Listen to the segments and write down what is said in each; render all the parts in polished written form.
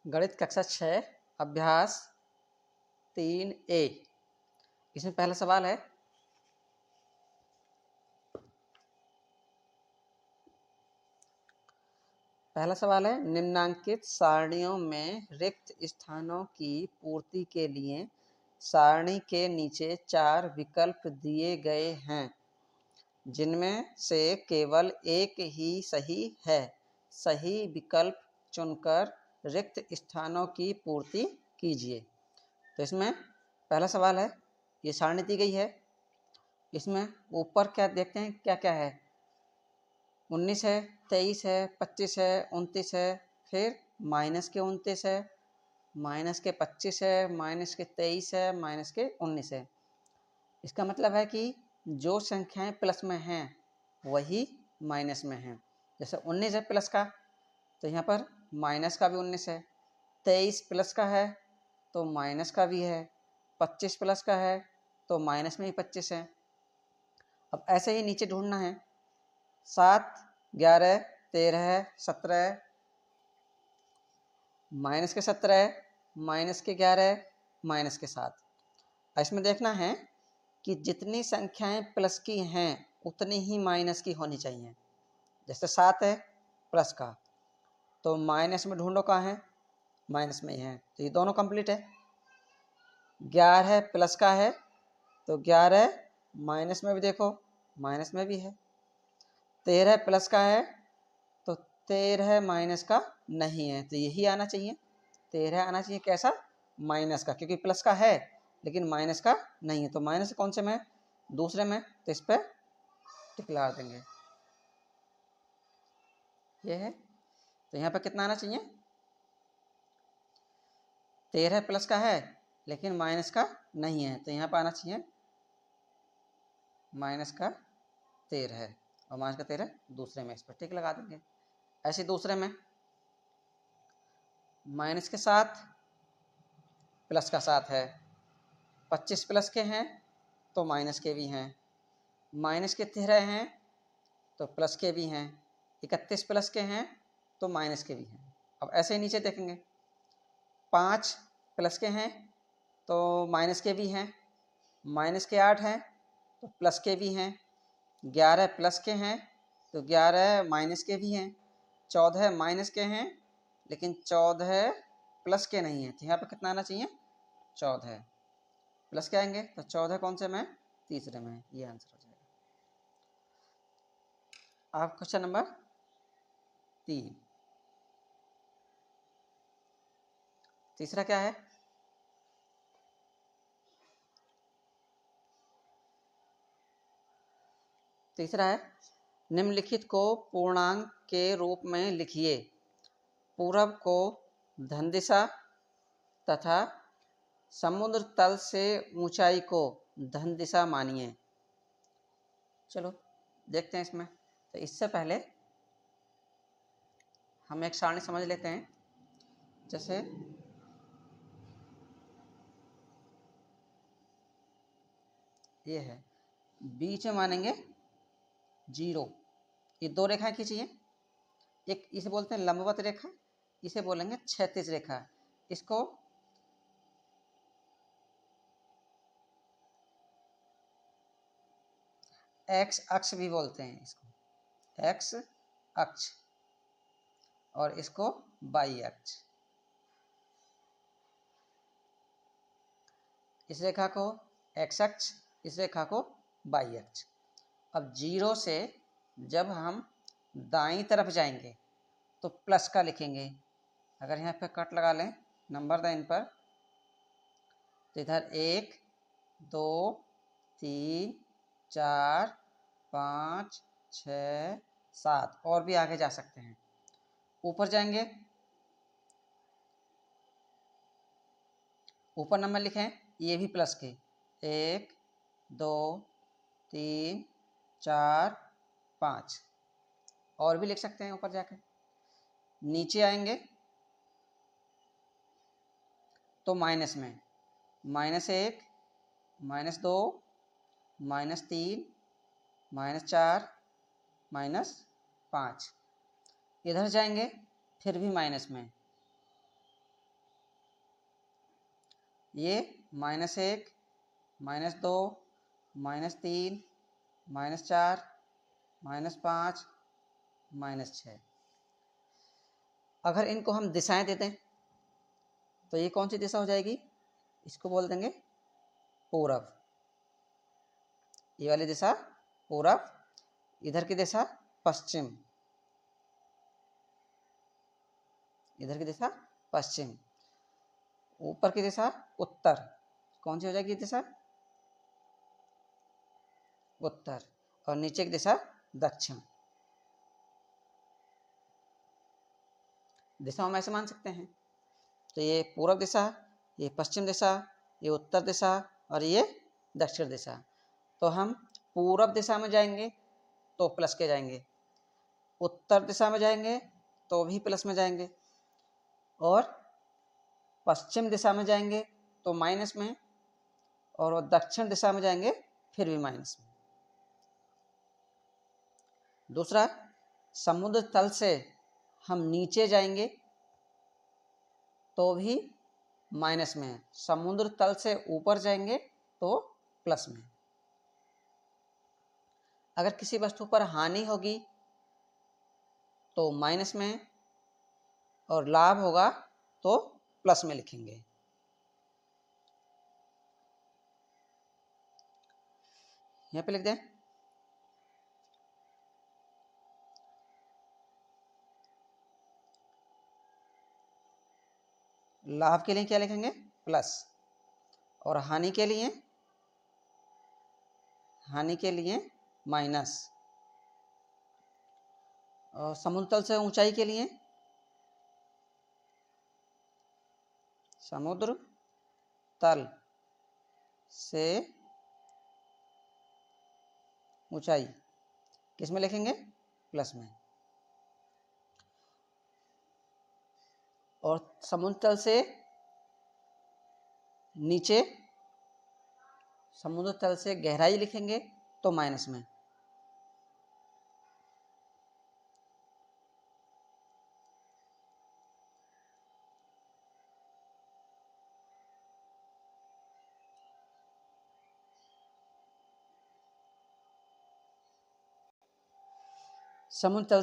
गणित कक्षा 6 अभ्यास 3A। इसमें पहला सवाल है, निम्नांकित सारणियों में रिक्त स्थानों की पूर्ति के लिए सारणी के नीचे 4 विकल्प दिए गए हैं, जिनमें से केवल एक ही सही है। सही विकल्प चुनकर रिक्त स्थानों की पूर्ति कीजिए। तो इसमें पहला सवाल है, ये सारणी दी गई है। इसमें ऊपर क्या देखते हैं, क्या क्या है। 19 है, 23 है, 25 है, 29 है, फिर माइनस के 29 है, माइनस के 25 है, माइनस के 23 है, माइनस के 19 है। इसका मतलब है कि जो संख्याएं प्लस में हैं वही माइनस में हैं। जैसे 19 है प्लस का, तो यहाँ पर माइनस का भी 19 है। 23 प्लस का है तो माइनस का भी है। 25 प्लस का है तो माइनस में ही 25 है। अब ऐसे ही नीचे ढूंढना है। 7, 11, 13, 17, माइनस के 17, माइनस के 11, माइनस के 7। इसमें देखना है कि जितनी संख्याएं प्लस की हैं उतनी ही माइनस की होनी चाहिए। जैसे 7 है प्लस का, तो माइनस में ढूंढो कहाँ है, माइनस में ही है, तो ये दोनों कंप्लीट है। 11 प्लस का है तो 11 माइनस में भी देखो, माइनस में भी है। 13 प्लस का है तो 13 माइनस का नहीं है, तो यही आना चाहिए। 13 आना चाहिए कैसा, माइनस का, क्योंकि प्लस का है लेकिन माइनस का नहीं है। तो माइनस कौन से में, दूसरे में, तो इस पर टिक लगा देंगे। ये है, तो यहाँ पर कितना आना चाहिए, 13 प्लस का है लेकिन माइनस का नहीं है, तो यहाँ पर आना चाहिए माइनस का 13 है, और माइनस का 13 दूसरे में, इस पर टिक लगा देंगे। ऐसे दूसरे में माइनस के 7 प्लस का 7 है। 25 प्लस के हैं तो माइनस के भी हैं। माइनस के 13 हैं तो प्लस के भी हैं। 31 प्लस के हैं तो माइनस के भी हैं। अब ऐसे ही नीचे देखेंगे। 5 प्लस के हैं तो माइनस के भी हैं। माइनस के 8 हैं तो प्लस के भी हैं। 11 प्लस के हैं तो 11 माइनस के भी हैं। 14 माइनस के हैं लेकिन 14 प्लस के नहीं है, तो यहाँ पर कितना आना चाहिए, 14 प्लस के आएंगे, तो 14 कौन से में, तीसरे में, ये आंसर हो जाएगा। आप क्वेश्चन नंबर 3, तीसरा क्या है, तीसरा है, निम्नलिखित को पूर्णांक के रूप में लिखिए। पूरब को धन दिशा तथा समुद्र तल से ऊंचाई को धन दिशा मानिए। चलो देखते हैं इसमें। तो इससे पहले हम एक सारणी समझ लेते हैं। जैसे ये है, बीच में मानेंगे 0। ये 2 रेखाएं खींचिए। एक इसे बोलते हैं लंबवत रेखा, इसे बोलेंगे क्षैतिज रेखा। इसको एक्स अक्ष भी बोलते हैं, इसको एक्स अक्ष, और इसको वाई अक्ष। इस रेखा को एक्स अक्ष, इस रेखा को वाई अक्ष। अब 0 से जब हम दाईं तरफ जाएंगे तो प्लस का लिखेंगे। अगर यहाँ पे कट लगा लें नंबर लाइन पर, तो इधर 1, 2, 3, 4, 5, 6, 7, और भी आगे जा सकते हैं। ऊपर जाएंगे, ऊपर नंबर लिखें, ये भी प्लस के, 1, 2, 3, 4, 5, और भी लिख सकते हैं ऊपर जाके। नीचे आएंगे तो माइनस में, -1, -2, -3, -4, -5। इधर जाएंगे फिर भी माइनस में, ये -1, -2, -3, -4, -5, -6। अगर इनको हम दिशाएं देते हैं तो ये कौन सी दिशा हो जाएगी? इसको बोल देंगे पूरब। ये वाली दिशा पूरब, इधर की दिशा पश्चिम, इधर की दिशा पश्चिम, ऊपर की दिशा उत्तर। कौन सी हो जाएगी दिशा? उत्तर। और नीचे की दिशा दक्षिण। दिशा हम ऐसे मान सकते हैं। तो ये पूर्व दिशा, ये पश्चिम दिशा, ये उत्तर दिशा और ये दक्षिण दिशा। तो हम पूर्व दिशा में जाएंगे तो प्लस के जाएंगे, उत्तर दिशा में जाएंगे तो भी प्लस में जाएंगे, और पश्चिम दिशा में जाएंगे तो माइनस में, और दक्षिण दिशा में जाएंगे फिर भी माइनस में। दूसरा, समुद्र तल से हम नीचे जाएंगे तो भी माइनस में, समुद्र तल से ऊपर जाएंगे तो प्लस में। अगर किसी वस्तु पर हानि होगी तो माइनस में, और लाभ होगा तो प्लस में लिखेंगे। यहां पे लिख दें लाभ के लिए क्या लिखेंगे? प्लस, और हानि के लिए माइनस, और समुद्र तल से ऊंचाई के लिए समुद्र तल से ऊंचाई किस में लिखेंगे? प्लस में। और समुद्र तल से नीचे, समुद्र तल से गहराई लिखेंगे तो माइनस में। समुद्र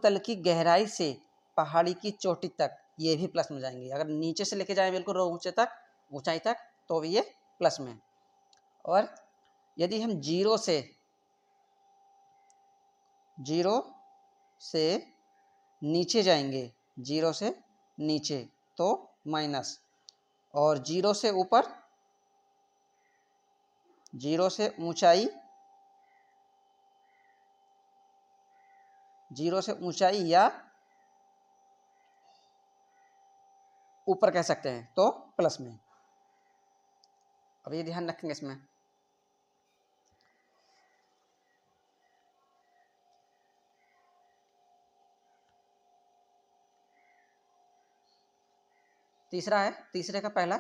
तल की गहराई से पहाड़ी की चोटी तक, ये भी प्लस में जाएंगे। अगर नीचे से लेके जाए बिल्कुल ऊंचे तक, ऊंचाई तक, तो भी ये प्लस में। और यदि हम जीरो से नीचे जाएंगे, जीरो से नीचे तो माइनस, और जीरो से ऊपर, जीरो से ऊंचाई, जीरो से ऊंचाई या ऊपर कह सकते हैं तो प्लस में। अब ये ध्यान रखेंगे इसमें। तीसरा है, तीसरे का पहला,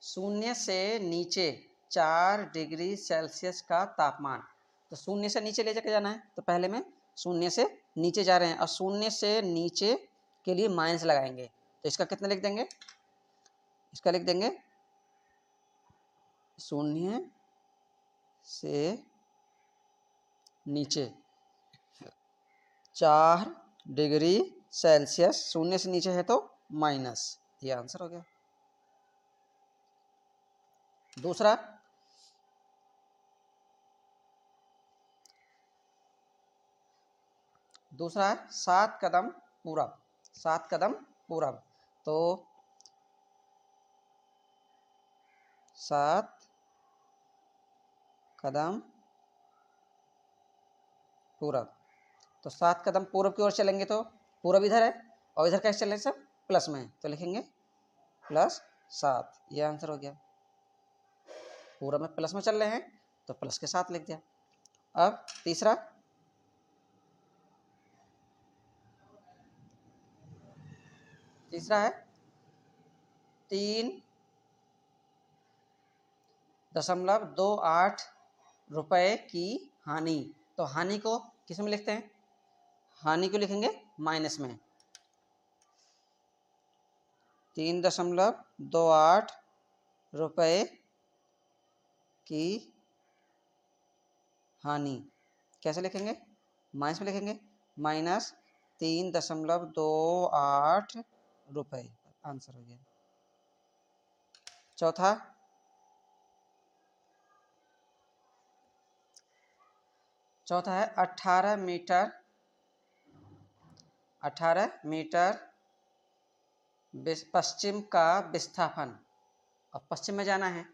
शून्य से नीचे 4 डिग्री सेल्सियस का तापमान। तो शून्य से नीचे ले जाके जाना है, तो पहले में शून्य से नीचे जा रहे हैं और शून्य से नीचे के लिए माइनस लगाएंगे। तो इसका कितना लिख देंगे? इसका लिख देंगे शून्य से नीचे 4 डिग्री सेल्सियस, शून्य से नीचे है तो माइनस। ये आंसर हो गया। दूसरा है 7 कदम पूरब। 7 कदम पूरब, तो 7 कदम पूरब, तो 7 कदम पूरब की ओर चलेंगे तो पूरब इधर है और इधर कैसे चलेंगे सब? प्लस में, तो लिखेंगे +7। ये आंसर हो गया। पूरब में प्लस में चल रहे हैं तो प्लस के साथ लिख दिया। अब तीसरा है 3.28 रुपए की हानि। तो हानि को किस में लिखते हैं? हानि को लिखेंगे माइनस में। 3.28 रुपए की हानि। कैसे लिखेंगे? माइनस में लिखेंगे, माइनस 3.28 रुपए। आंसर हो गया। चौथा, है 18 मीटर पश्चिम का विस्थापन। अब पश्चिम में जाना है,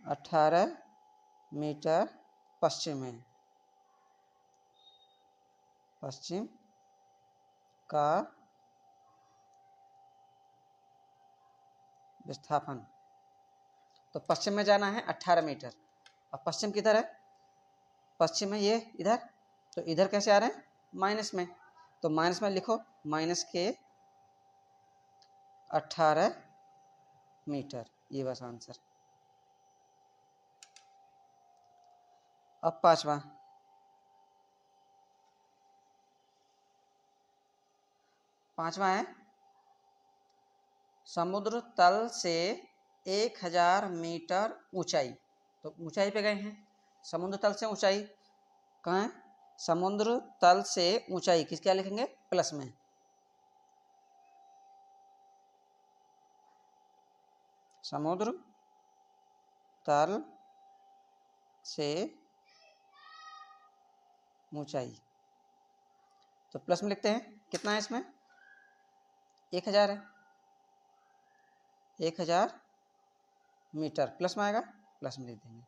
18 मीटर पश्चिम में, पश्चिम का विस्थापन। तो पश्चिम में जाना है 18 मीटर। अब पश्चिम किधर है? पश्चिम में ये इधर, तो इधर कैसे आ रहे हैं? माइनस में। तो माइनस में लिखो, माइनस के 18 मीटर, ये बस आंसर। अब पांचवा है समुद्र तल से 1000 मीटर ऊंचाई। तो ऊंचाई पे गए हैं, समुद्र तल से ऊंचाई कहाँ है? समुद्र तल से ऊंचाई किस क्या लिखेंगे? प्लस में। समुद्र तल से ऊंचाई, तो प्लस में लिखते हैं। कितना है इसमें? 1000 है, 1000 मीटर प्लस में आएगा, प्लस में लिख देंगे।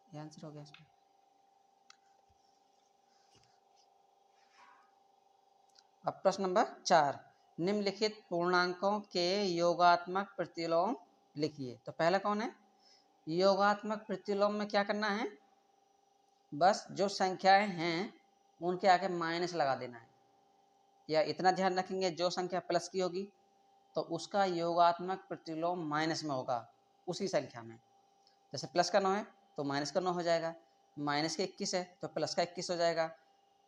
ये आंसर हो गया इसमें। अब प्रश्न नंबर 4, निम्नलिखित पूर्णांकों के योगात्मक प्रतिलोम लिखिए। तो पहला कौन है? योगात्मक प्रतिलोम में क्या करना है? बस जो संख्याएं हैं उनके आगे माइनस लगा देना है, या इतना ध्यान रखेंगे जो संख्या प्लस की होगी तो उसका योगात्मक प्रतिलोम माइनस में होगा उसी संख्या में। जैसे प्लस का 9 है तो माइनस का 9 हो जाएगा, माइनस के 21 है तो प्लस का 21 हो जाएगा,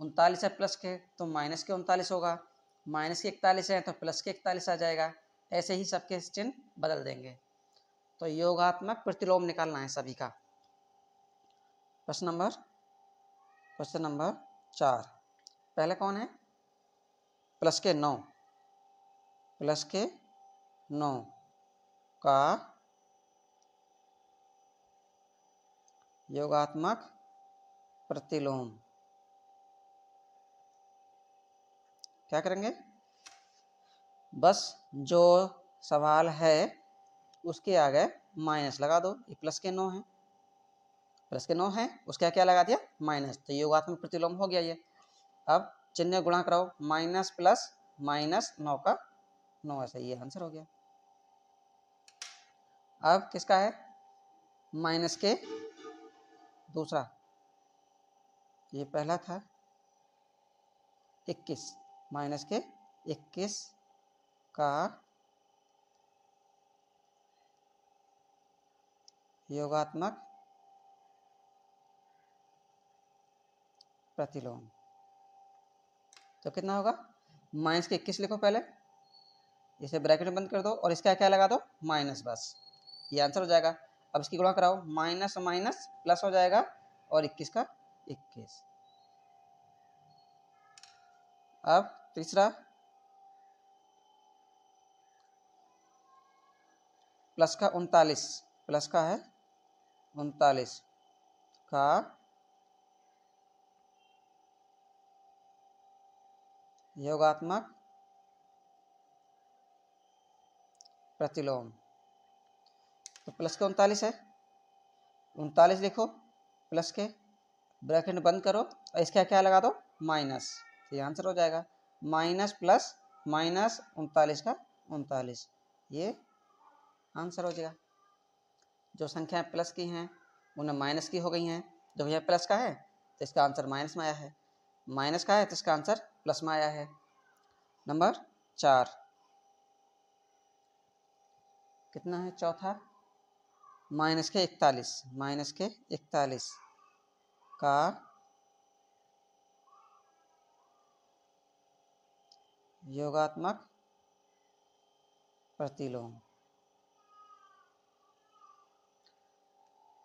39 है प्लस के तो माइनस के 39 होगा, माइनस के 41 है तो प्लस के 41 आ जाएगा। ऐसे ही सबके चिन्ह बदल देंगे। तो योगात्मक प्रतिलोम निकालना है सभी का। प्रश्न नंबर 4, पहले कौन है? प्लस के 9, प्लस के 9 का योगात्मक प्रतिलोम। क्या करेंगे? बस जो सवाल है उसके आगे माइनस लगा दो। ये प्लस के 9 है, प्लस के 9 है, उसके क्या लगा दिया? माइनस। तो योगात्मक प्रतिलोम हो गया ये। अब चिन्ह गुणा कराओ, माइनस प्लस माइनस 9 का 9, ऐसा ये आंसर हो गया। अब किसका है? माइनस के दूसरा, ये पहला था 21, माइनस के 21 का योगात्मक प्रतिलोम। तो कितना होगा? माइनस के 21 लिखो पहले, इसे ब्रैकेट में बंद कर दो और इसका क्या लगा दो? माइनस, बस ये आंसर हो जाएगा। अब इसकी गुणा कराओ, माइनस माइनस प्लस हो जाएगा और 21 का 21। अब तीसरा, प्लस का 39, प्लस का है 39 का योगात्मक प्रतिलोम। तो प्लस के 39 है, 39 लिखो प्लस के, ब्रैकेट बंद करो और इसका क्या लगा दो? माइनस, ये आंसर हो जाएगा। माइनस प्लस माइनस 39 का 39, ये आंसर हो जाएगा। जो संख्याएं प्लस की हैं उन्हें माइनस की हो गई हैं। जो भैया प्लस का है तो इसका आंसर माइनस में आया है, माइनस का है तो इसका आंसर प्लस में आया है। नंबर 4 कितना है? चौथा, माइनस के 41, माइनस के 41 का योगात्मक प्रतिलोम।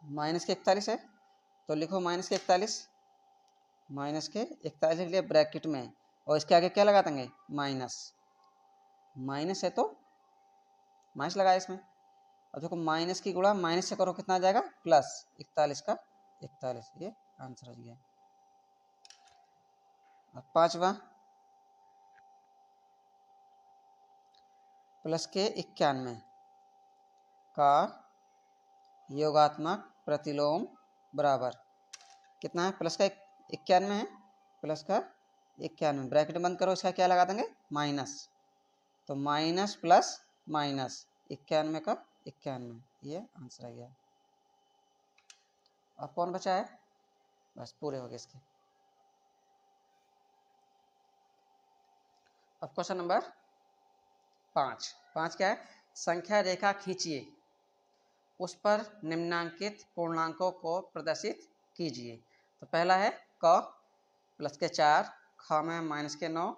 माइनस के 41 है तो लिखो माइनस के 41, माइनस के 41 लिख लिया ब्रैकेट में, और इसके आगे क्या लगा देंगे, माइनस। माइनस है तो माइनस लगाया इसमें। अब देखो माइनस की गुणा माइनस से करो कितना आ जाएगा, प्लस 41 का 41, ये आंसर हो गया। अब पांचवा, प्लस के 91 का योगात्मक प्रतिलोम बराबर कितना है, प्लस का 91 है, प्लस का 91 ब्रैकेट बंद करो, इसका क्या लगा देंगे, माइनस। तो माइनस प्लस माइनस 91 का 91, ये आंसर आ गया। अब कौन बचा है, बस पूरे हो गए इसके। अब क्वेश्चन नंबर 5 क्या है, संख्या रेखा खींचिए, उस पर निम्नांकित पूर्णांकों को प्रदर्शित कीजिए। तो पहला है क प्लस के 4, ख में माइनस के 9,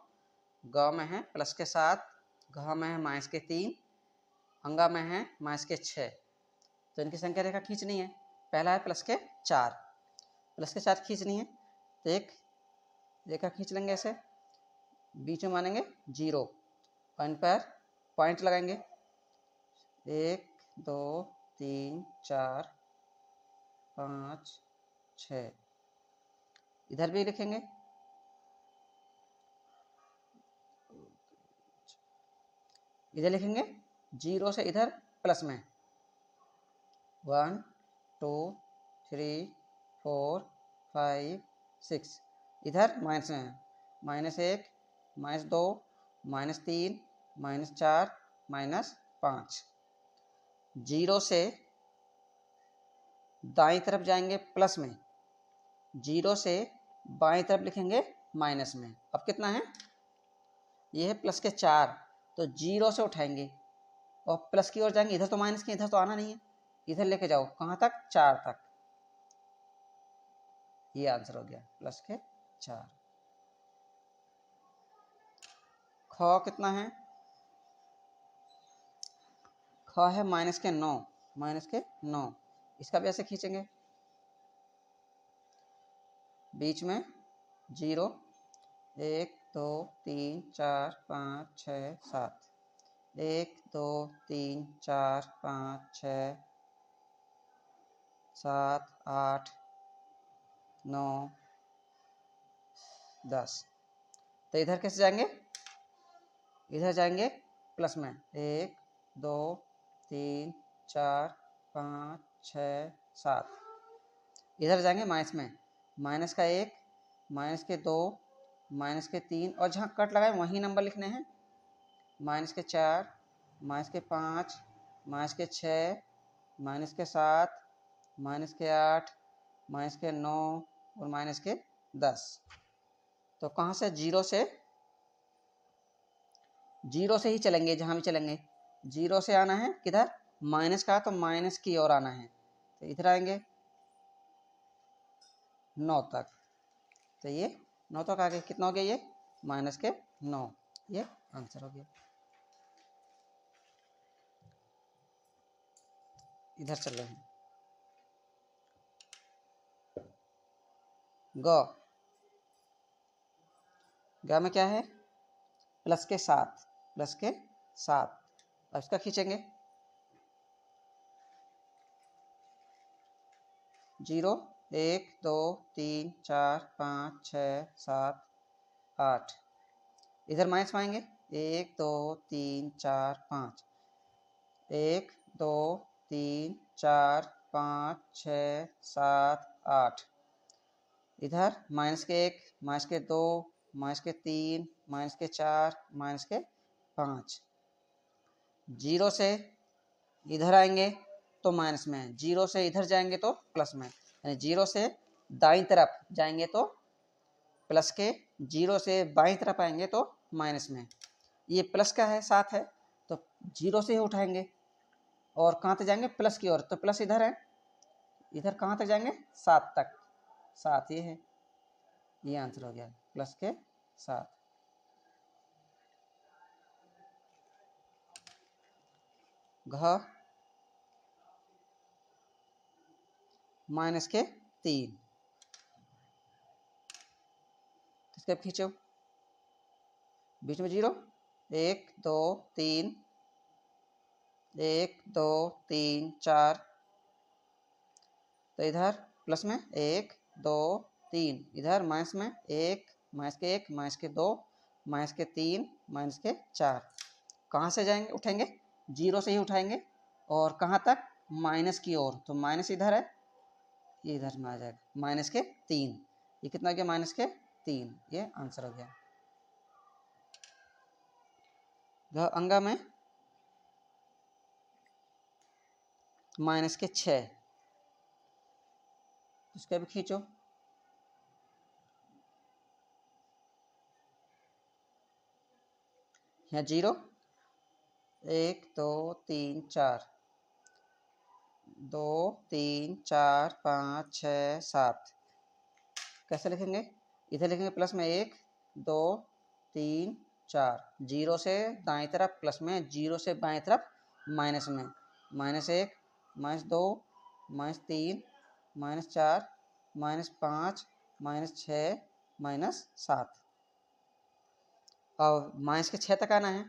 ग में है प्लस के 7, घ में है माइनस के 3, अंगा में है माइनस के 6। तो इनकी संख्या रेखा खींचनी है। पहला है प्लस के 4, प्लस के 4 खींचनी है तो एक रेखा खींच लेंगे ऐसे, बीच में मानेंगे 0, इन पर पॉइंट लगाएंगे, 1 2 3 4 5 6, इधर भी लिखेंगे, इधर लिखेंगे 0 से इधर प्लस में 1 2 3 4 5 6, इधर माइनस में है -1 -2 -3 -4 -5। 0 से दाईं तरफ जाएंगे प्लस में, 0 से बाईं तरफ लिखेंगे माइनस में। अब कितना है, ये है प्लस के 4, तो 0 से उठाएंगे और प्लस की ओर जाएंगे, इधर तो माइनस के, इधर तो आना नहीं है, इधर लेके जाओ कहाँ तक, 4 तक, ये आंसर हो गया प्लस के 4। ख कितना है, ख है माइनस के 9, इसका भी ऐसे खींचेंगे, बीच में 0 1 2 3 4 5 6 7, 1 2 3 4 5 6 7 8 9 10। तो इधर कैसे जाएंगे, इधर जाएंगे प्लस में 1 2 3 4 5 6 7, इधर जाएंगे माइनस में, माइनस का 1 माइनस के 2 माइनस के 3, और जहाँ कट लगाए वहीं नंबर लिखने हैं, माइनस के 4 माइनस के 5 माइनस के 6 माइनस के 7 माइनस के 8 माइनस के 9 और माइनस के 10। तो कहाँ से, 0 से ही चलेंगे, जहाँ भी चलेंगे 0 से आना है किधर, माइनस का, तो माइनस की ओर आना है, तो इधर आएंगे 9 तक, तो ये 9 तक आ गए, कितना हो गया ये, माइनस के 9, ये आंसर हो गया। इधर चल रहे हैं, ग में क्या है, प्लस के 7, अब इसका खींचेंगे 0 1 2 3 4 5 6 7 8, इधर माइनस में आएंगे 1 2 3 4 5, 1 2 3 4 5 6 7 8, इधर माइनस के 1 माइनस के 2 माइनस के 3 माइनस के 4 माइनस के 5, 0 से इधर आएंगे तो माइनस में, 0 से इधर जाएंगे तो प्लस में, यानी 0 से दाईं तरफ जाएंगे तो प्लस के, 0 से बाईं तरफ आएंगे तो माइनस में। ये प्लस का है 7 है तो 0 से ही उठाएंगे और कहाँ तक जाएंगे, प्लस की ओर, तो प्लस इधर है, इधर कहाँ तक जाएंगे, 7 तक, 7 ये है, ये आंसर हो गया प्लस के 7। घ माइनस के 3, इसके खींचो, बीच में 0, 1 2 3, 1 2 3 4, तो इधर प्लस में 1 2 3, इधर माइनस में 1 माइनस के 1 माइनस के 2 माइनस के 3 माइनस के 4, कहाँ से जाएंगे, उठाएंगे 0 से ही उठाएंगे, और कहाँ तक, माइनस की ओर, तो माइनस इधर है, ये इधर में आ जाएगा, माइनस के 3, ये कितना हो गया, माइनस के 3, ये आंसर हो गया। अंगा में माइनस के 6, इसका भी खींचो, यहाँ 0 1 2 3 4, 2 3 4 5 6 7, कैसे लिखेंगे, इधर लिखेंगे प्लस में 1 2 3 4, 0 से दाएं तरफ प्लस में, 0 से बाएं तरफ माइनस में, minus 1 minus 2 minus 3 minus 4 minus 5 minus 6 minus 7, और माइनस के 6 तक आना है,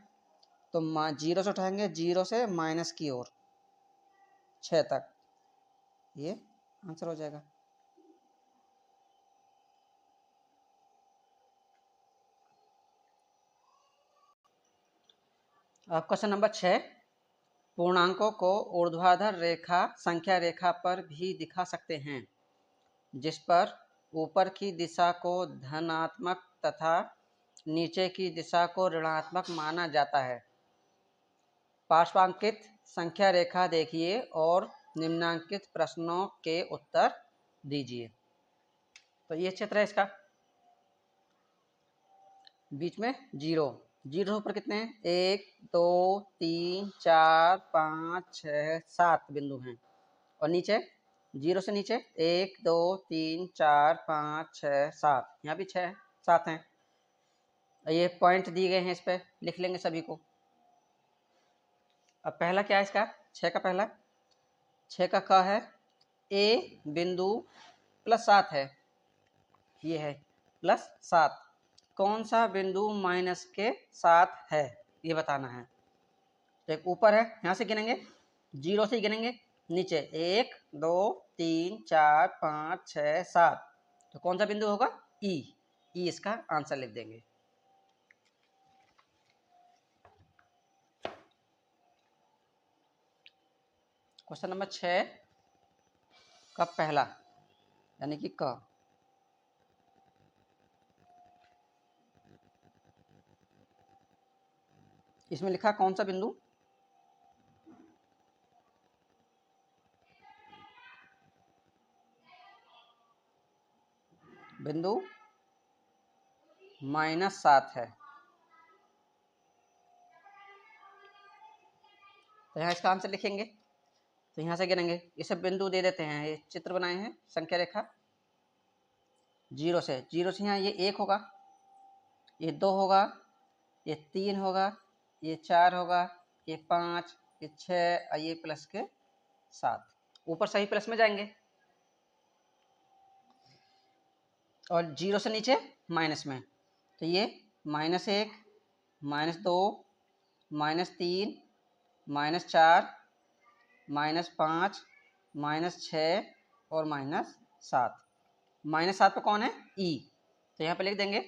तो 0 से उठाएंगे, 0 से माइनस की ओर 6 तक, ये आंसर हो जाएगा। अब क्वेश्चन नंबर 6, पूर्णांकों को ऊर्ध्वाधर रेखा संख्या रेखा पर भी दिखा सकते हैं, जिस पर ऊपर की दिशा को धनात्मक तथा नीचे की दिशा को ऋणात्मक माना जाता है। पार्श्वांकित संख्या रेखा देखिए और निम्नांकित प्रश्नों के उत्तर दीजिए। तो ये चित्र है इसका, बीच में 0, 0 पर कितने हैं, 1 2 3 4 5 6 7 बिंदु हैं, और नीचे 0 से नीचे 1 2 3 4 5 6 7, यहाँ भी 6 7 हैं, ये पॉइंट दिए गए हैं, इस पर लिख लेंगे सभी को। अब पहला क्या है इसका, 6 का पहला, 6 का क है, ए बिंदु प्लस 7 है, ये है प्लस 7, कौन सा बिंदु माइनस के 7 है, ये बताना है। तो एक ऊपर है, यहाँ से गिनेंगे, 0 से ही गिनेंगे, नीचे 1 2 3 4 5 6 7, तो कौन सा बिंदु होगा, ई, ई इसका आंसर लिख देंगे। क्वेश्चन नंबर 6 का पहला यानी कि क, इसमें लिखा कौन सा बिंदु, बिंदु -7 है, तो यहाँ इसका आंसर लिखेंगे, तो यहाँ से गिनेंगे, ये सब बिंदु दे देते हैं, ये चित्र बनाए हैं संख्या रेखा, 0 से यहाँ ये 1 होगा, ये 2 होगा, ये 3 होगा, ये 4 होगा, ये 5, ये 6 और ये प्लस के 7, ऊपर सही प्लस में जाएंगे, और 0 से नीचे माइनस में, तो ये -1 -2 -3 -4 -5 -6 और -7, -7 पे कौन है, ई, तो यहाँ पे लिख देंगे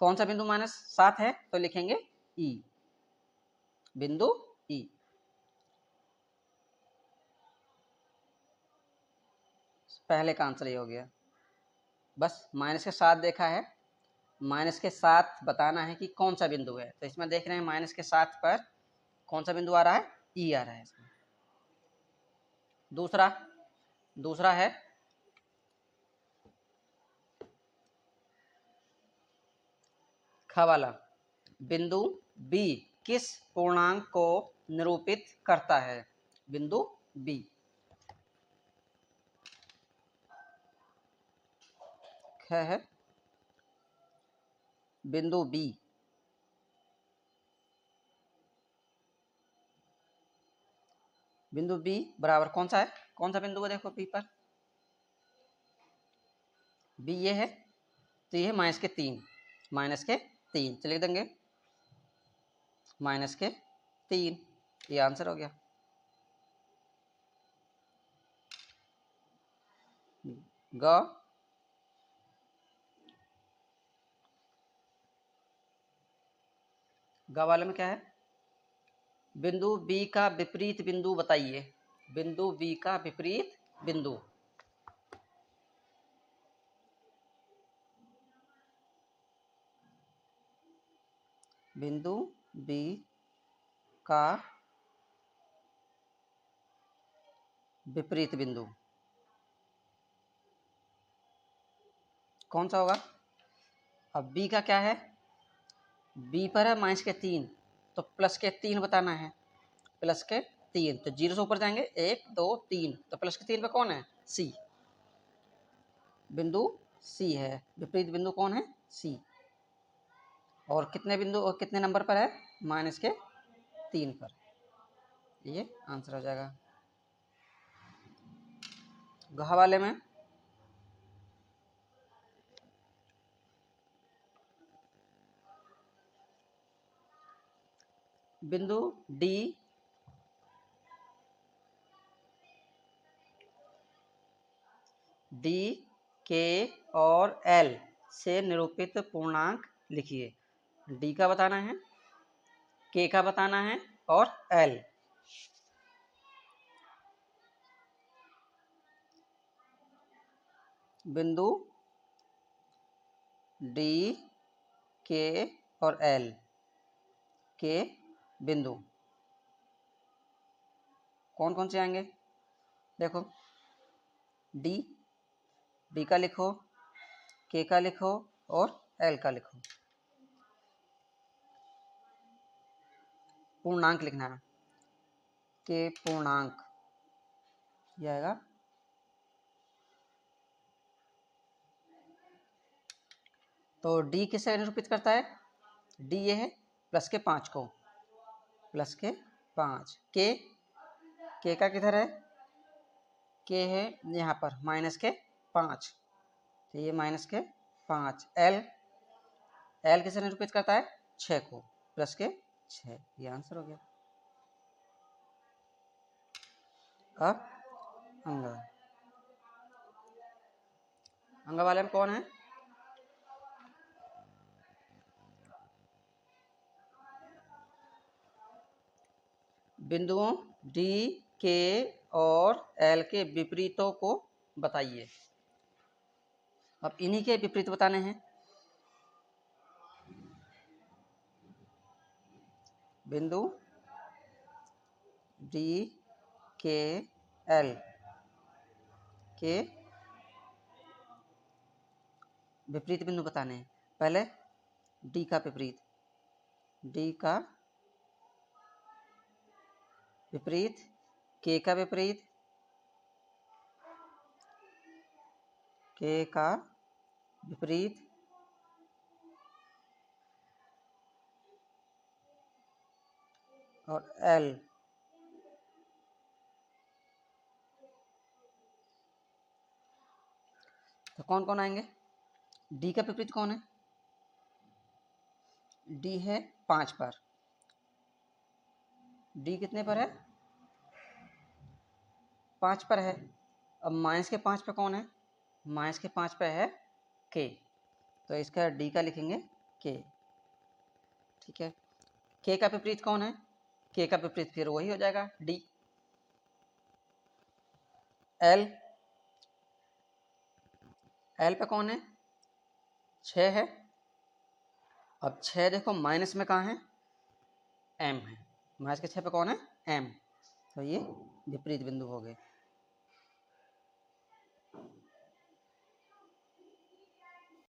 कौन सा बिंदु -7 है, तो लिखेंगे ई, बिंदु ई। पहले का आंसर ये हो गया, बस -7 देखा है, -7 बताना है कि कौन सा बिंदु है, तो इसमें देख रहे हैं -7 पर कौन सा बिंदु आ रहा है, ई आ रहा है इसमें। दूसरा है ख वाला, बिंदु बी किस पूर्णांक को निरूपित करता है, बिंदु बी, ख है बिंदु बी, बिंदु बी बराबर कौन सा है, कौन सा बिंदु है, देखो बी पर, बी ये है, तो ये है -3, -3 चलिए लिख देंगे -3, ये आंसर हो गया। ग वाले में क्या है, बिंदु बी का विपरीत बिंदु बताइए, बिंदु बी का विपरीत बिंदु, बिंदु बी का विपरीत बिंदु कौन सा होगा। अब बी का क्या है, बी पर है -3, तो +3 बताना है, +3, तो 0 से ऊपर जाएंगे 1 2 3, तो +3 पे कौन है, सी, बिंदु सी है, विपरीत बिंदु कौन है, सी। और कितने बिंदु और कितने नंबर पर है, -3 पर, ये आंसर हो जाएगा। घ वाले में बिंदु डी के और एल से निरूपित पूर्णांक लिखिए। डी का बताना है, के का बताना है और एल। बिंदु डी के और एल के बिंदु कौन कौन से आएंगे, देखो डी का लिखो, के का लिखो और एल का लिखो। पूर्णांक लिखना है, के पूर्णांक ये आएगा, तो डी किसे निरूपित करता है, डी ये है +5 को, +5, के का किधर है, के है यहाँ पर -5, तो ये -5, एल किसे निरूपित करता है, 6 को, +6, ये आंसर हो गया। अब अंग वाले में कौन है, बिंदुओं डी के और एल के विपरीतों को बताइए। अब इन्हीं के विपरीत बताने हैं, बिंदु डी के एल के विपरीत बिंदु बताने हैं। पहले डी का विपरीत, डी का विपरीत, के का विपरीत, के का विपरीत, और एल तो कौन कौन आएंगे, डी का विपरीत कौन है, डी है 5 पर, डी कितने पर है, 5 पर है। अब -5 पे कौन है, -5 पे है के, तो इसका डी का लिखेंगे के, ठीक है। के का विपरीत कौन है, के का विपरीत फिर वही हो जाएगा डी। एल पे कौन है, 6 है। अब 6 देखो माइनस में कहाँ है, एम है, -6 पे कौन है, एम, तो ये विपरीत बिंदु हो गए।